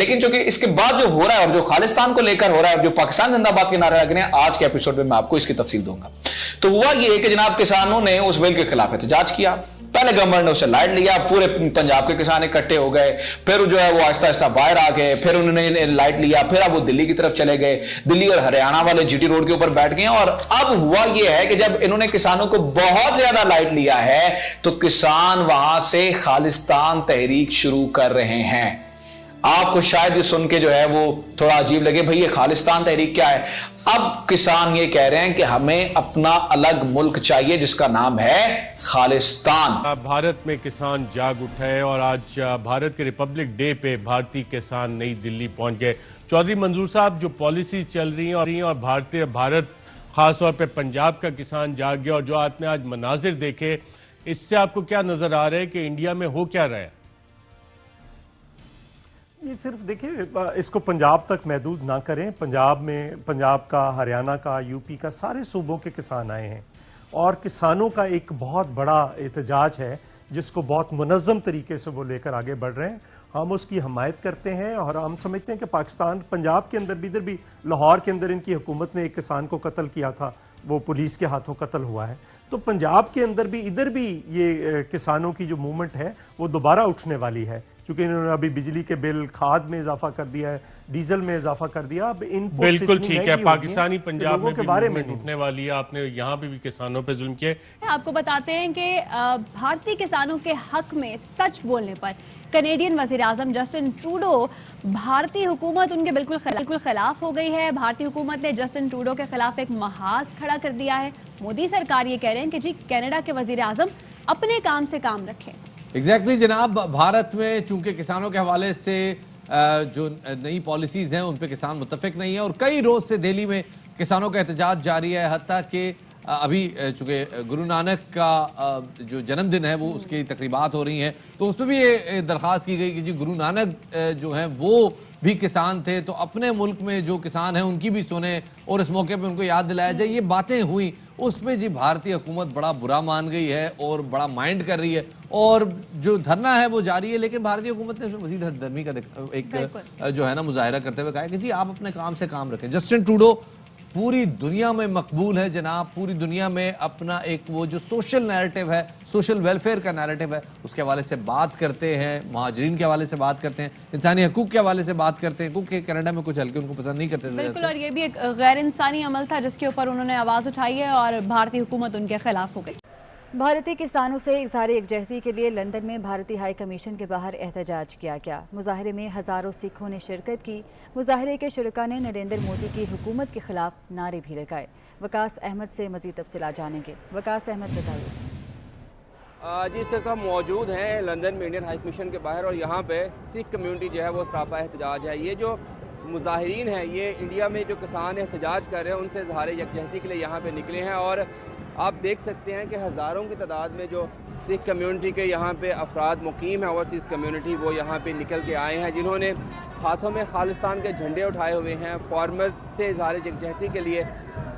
लेकिन चूंकि इसके बाद जो हो रहा है और जो खालिस्तान को लेकर हो रहा है, जो पाकिस्तान जिंदाबाद के नारे लग रहे हैं, आज के एपिसोड में मैं आपको इसकी तफसील दूंगा। तो हुआ ये कि जनाब किसानों ने उस बिल के खिलाफ एहतजाज किया। पहले गवर्नमेंट ने उसे लाइट लिया, पूरे पंजाब के किसान इकट्ठे हो गए, फिर जो है वो आहिस्ता आहिस्ता बाहर आ गए, फिर उन्होंने लाइट लिया, फिर अब वो दिल्ली की तरफ चले गए, दिल्ली और हरियाणा वाले जीटी रोड के ऊपर बैठ गए। और अब हुआ ये है कि जब इन्होंने किसानों को बहुत ज्यादा लाइट लिया है तो किसान वहां से खालिस्तान तहरीक शुरू कर रहे हैं। आपको शायद ये सुन के जो है वो थोड़ा अजीब लगे, भाई ये खालिस्तान तहरीक क्या है। अब किसान ये कह रहे हैं कि हमें अपना अलग मुल्क चाहिए जिसका नाम है खालिस्तान। भारत में किसान जाग उठे और आज भारत के रिपब्लिक डे पे भारतीय किसान नई दिल्ली पहुंच गए। चौधरी मंजूर साहब, जो पॉलिसी चल रही हैं और भारत खासतौर पे पंजाब का किसान जाग गया और जो आपने आज मनाजिर देखे, इससे आपको क्या नजर आ रहा है कि इंडिया में हो क्या रहा है? ये सिर्फ देखिए, इसको पंजाब तक महदूद ना करें। पंजाब में, पंजाब का, हरियाणा का, यूपी का, सारे सूबों के किसान आए हैं और किसानों का एक बहुत बड़ा एहतजाज है जिसको बहुत मुनज़्ज़म तरीके से वो लेकर आगे बढ़ रहे हैं। हम उसकी हमायत करते हैं और हम समझते हैं कि पाकिस्तान, पंजाब के अंदर भी, इधर भी लाहौर के अंदर इनकी हुकूमत ने एक किसान को कत्ल किया था, वो पुलिस के हाथों कत्ल हुआ है। तो पंजाब के अंदर भी, इधर भी ये किसानों की जो मूवमेंट है वो दोबारा उठने वाली है, क्योंकि इन्होंने अभी बिजली के बिल, खाद में इजाफा कर दिया है, डीजल में इजाफा कर दिया। अब इनपुट बिल्कुल ठीक है, पाकिस्तानी पंजाब में के बारे में उठने वाली है। आपने यहाँ पे भी किसानों पे जुल्म किए। आपको बताते हैं कि भारतीय किसानों के हक में सच बोलने पर कनेडियन वजीर आजम जस्टिन ट्रूडो, भारतीय हुकूमत उनके बिल्कुल खिलाफ हो गई है। भारतीय हुकूमत ने जस्टिन ट्रूडो के खिलाफ एक महाज खड़ा कर दिया है। मोदी सरकार ये कह रहे हैं कि जी कनाडा के वजीर आजम अपने काम से काम रखें। एग्जैक्टली जनाब, भारत में चूंकि किसानों के हवाले से जो नई पॉलिसीज़ हैं उन पे किसान मुत्तफिक नहीं है और कई रोज़ से दिल्ली में किसानों का एहतजाज जारी है। हत्ता कि अभी चूँकि गुरु नानक का जो जन्मदिन है वो उसकी तकरीबात हो रही हैं, तो उस पर भी ये दरख्वास्त की गई कि जी गुरु नानक जो हैं वो भी किसान थे, तो अपने मुल्क में जो किसान हैं उनकी भी सुने और इस मौके पे उनको याद दिलाया जाए। ये बातें हुई, उसमें जी भारतीय हुकूमत बड़ा बुरा मान गई है और बड़ा माइंड कर रही है और जो धरना है वो जारी है। लेकिन भारतीय हुकूमत ने इसमें मजीद हरदर्मी का एक जो है ना मुजाहिरा करते हुए कहा है कि जी आप अपने काम से काम रखें। जस्टिन ट्रूडो पूरी दुनिया में मकबूल है जनाब, पूरी दुनिया में अपना एक वो जो सोशल नैरेटिव है, सोशल वेलफेयर का नैरेटिव है, उसके हवाले से बात करते हैं, महाजरीन के हवाले से बात करते हैं, इंसानी हकूक़ के हवाले से बात करते हैं, क्योंकि कनाडा में कुछ हल्के उनको पसंद नहीं करते। बिल्कुल, और ये भी एक गैर इंसानी अमल था जिसके ऊपर उन्होंने आवाज़ उठाई है और भारतीय हुकूमत उनके खिलाफ हो गई। भारतीय किसानों से इज़हार यकजहती के लिए लंदन में भारतीय हाई कमीशन के बाहर एहतजाज किया गया। मुजाहरे में हज़ारों सिखों ने शिरकत की। मुजाहरे के शुरका ने नरेंद्र मोदी की हुकूमत के खिलाफ नारे भी लगाए। वकास अहमद से मज़ीद तफसीलात जानेंगे। वकास अहमद बताइए। जी सर, हम मौजूद हैं लंदन में इंडियन हाई कमीशन के बाहर और यहाँ पे सिख कम्यूनिटी जो है वो सरापा एहतजाज है। ये जो मुजाहिरीन हैं ये इंडिया में जो किसान एहतजाज कर रहे हैं उनसे इज़हार यकजहती के लिए यहाँ पे निकले हैं और आप देख सकते हैं कि हज़ारों की तादाद में जो सिख कम्यूनिटी के यहाँ पे अफराद मुकीम है, ओवरसीज़ कम्यूनिटी, वो यहाँ पे निकल के आए हैं, जिन्होंने हाथों में खालिस्तान के झंडे उठाए हुए हैं, फार्मर्स से इज़हार यकजहती के लिए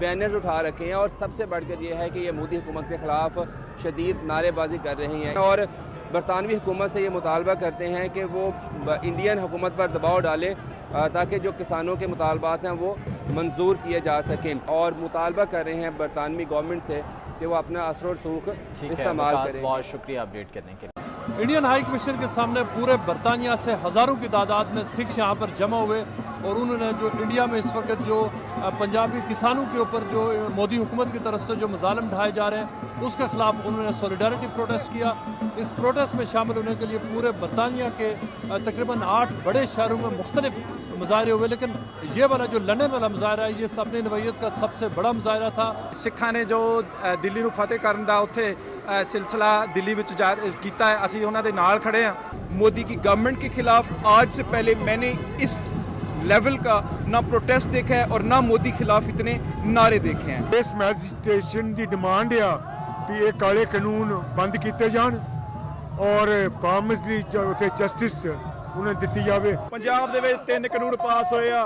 बैनर उठा रखे हैं और सबसे बढ़कर ये है कि ये मोदी हुकूमत के ख़िलाफ़ शदीद नारेबाजी कर रही हैं और बरतानवी हुकूमत से ये मुतालबा करते हैं कि वो इंडियन हुकूमत पर दबाव डाले ताकि जो किसानों के मुतालबात हैं वो मंजूर किए जा सकें और मुतालबा कर रहे हैं बरतानवी गवर्नमेंट से कि वो अपना असर और सूख इस्तेमाल करें। बहुत शुक्रिया अपडेट करने के लिए। इंडियन हाई कमीशन के सामने पूरे बरतानिया से हज़ारों की तादाद में सिख यहाँ पर जमा हुए और उन्होंने जो इंडिया में इस वक्त जो पंजाबी किसानों के ऊपर जो मोदी हुकूमत की तरफ से जो मजालिम ढाए जा रहे हैं उसके खिलाफ उन्होंने सॉलिडारिटी प्रोटेस्ट किया। इस प्रोटेस्ट में शामिल होने के लिए पूरे बरतानिया के तकरीबन 8 बड़े शहरों में मुख्तलिफ मुजाहरे हुए, लेकिन ये वाला जो लंदन वाला मुजाहरा है ये अपनी नवैयत का सबसे बड़ा मुजाहरा था। सिखा ने जो दिल्ली ਨੂੰ फतेह करने का उत्थे सिलसिला दिल्ली में किया है, असी उन्होंने दे नाल खड़े हैं। मोदी की गवर्नमेंट के खिलाफ आज से पहले मैंने इस लेवल का ना प्रोटेस्ट देखा है और ना मोदी खिलाफ इतने नारे देखे हैं। इस मैजिस्ट्रेशन की डिमांड है कि ये काले कानून बंद किए जान और फार्मर्स की जस्टिस उन्हें दी जाए। पंजाब दे 3 कानून पास होए आ,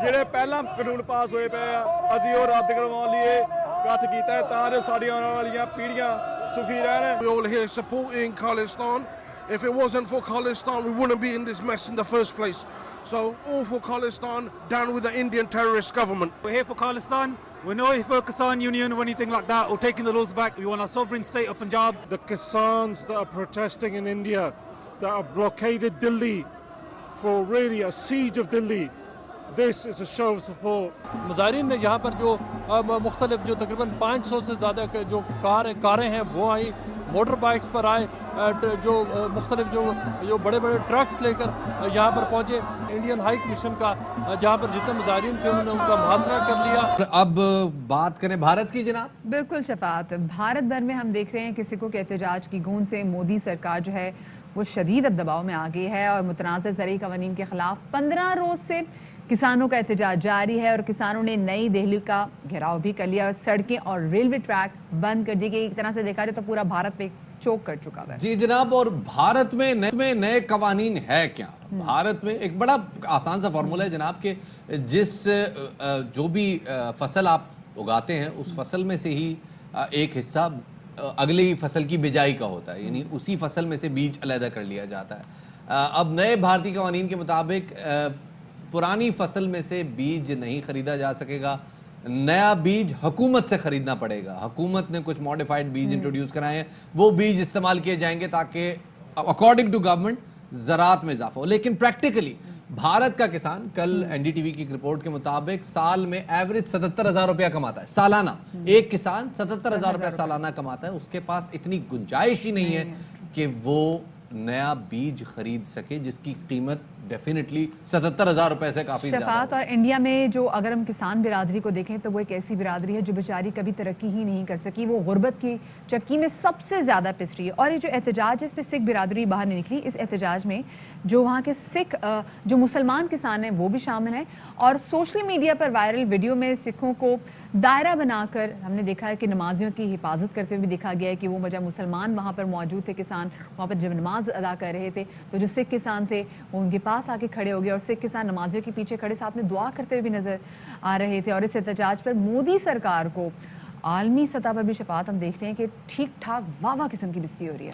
ਜਿਹੜੇ ਪਹਿਲਾਂ ਕਾਨੂੰਨ ਪਾਸ ਹੋਏ ਪਏ ਆ ਅਸੀਂ ਉਹ ਰੱਦ ਕਰਵਾਉਣ ਲਈ ਇਕੱਠ ਕੀਤਾ ਹੈ ਤਾਂ ਜੋ ਸਾਡੀਆਂ ਆਉਣ ਵਾਲੀਆਂ ਪੀੜ੍ਹੀਆਂ ਸੁਖੀ ਰਹਿਣ। We all here supporting Khalistan If it wasn't for Khalistan, we wouldn't be in this mess in the first place. So all for Khalistan, down with the Indian terrorist government. We're here for Khalistan. We're not here for Kisan Union or anything like that, or taking the laws back. We want our sovereign state of Punjab. The Kisans that are protesting in India, that have blockaded Delhi for really a siege of Delhi, this is a show of support. मुजाहिरीन ने यहाँ पर जो मुख्तलिफ जो तकरीबन 500 से ज़्यादा जो कारें हैं वो आई, मोटर बाइक्स पर आए, जो मुख्तलिफ जो बड़े बड़े ट्रक्स लेकर यहाँ पर पहुँचे। इंडियन हाई कमीशन का जहाँ पर जितने मुजाहिरीन थे उन्होंने उनका मुहासरा कर लिया। अब बात करें भारत की जनाब। बिल्कुल शफात, भारत भर में हम देख रहे हैं कि सिखों के एहतजाज की गूंज से मोदी सरकार जो है वो शदीद अब दबाव में आ गई है और मुतनाज़ ज़रई कवानीन के खिलाफ 15 रोज़ से किसानों का एहतजाज जारी है और किसानों ने नई दिल्ली का घेराव भी कर लिया और सड़कें और रेलवे ट्रैक बंद कर दिए गए। एक तरह से देखा जाए तो पूरा भारत पे चोक कर चुका है। जी जनाब, और भारत में नए कवानीन है क्या? भारत में एक बड़ा आसान सा फॉर्मूला है जनाब के जिस जो भी फसल आप उगाते हैं उस फसल में से ही एक हिस्सा अगली फसल की बिजाई का होता है, यानी उसी फसल में से बीज अलहदा कर लिया जाता है। अब नए भारतीय कवानीन के मुताबिक पुरानी फसल में से बीज नहीं खरीदा जा सकेगा, नया बीज हुकूमत से खरीदना पड़ेगा। हुकूमत ने कुछ मॉडिफाइड बीज इंट्रोड्यूस कराए हैं, वो बीज इस्तेमाल किए जाएंगे ताकि अकॉर्डिंग टू गवर्नमेंट ज़राअत में इजाफा हो। लेकिन प्रैक्टिकली भारत का किसान, कल एनडीटीवी की रिपोर्ट के मुताबिक साल में एवरेज 77,000 रुपया कमाता है सालाना। एक किसान 77,000 रुपया सालाना कमाता है, उसके पास इतनी गुंजाइश ही नहीं है कि वो नया बीज खरीद सके जिसकी कीमत डेफिनेटली 77,000 रुपए से काफी ज्यादा है। और इंडिया में जो अगर हम किसान बिरादरी को देखें तो वो एक ऐसी बिरादरी है जो बेचारी कभी तरक्की ही नहीं कर सकी, वो गुर्बत की चक्की में सबसे ज्यादा पिस रही है। और ये जो एहतजाज है इस पर सिख बिरादरी बाहर नहीं निकली। इस एहतजाज में जो वहाँ के सिख जो मुसलमान किसान हैं वो भी शामिल हैं और सोशल मीडिया पर वायरल वीडियो में सिखों को दायरा बनाकर हमने देखा है कि नमाजियों की हिफाजत करते हुए भी देखा गया है कि वो वजह मुसलमान वहाँ पर मौजूद थे, किसान वहाँ पर जब नमाज अदा कर रहे थे तो जो सिख किसान थे वो उनके पास आके खड़े हो गए और सिख किसान नमाजियों के पीछे खड़े साथ में दुआ करते हुए भी नजर आ रहे थे। और इस एहतजाज पर मोदी सरकार को आलमी सतह पर भी शफात हम देख रहे हैं कि ठीक ठाक वाह वाह किस्म की बिस्ती हो रही है।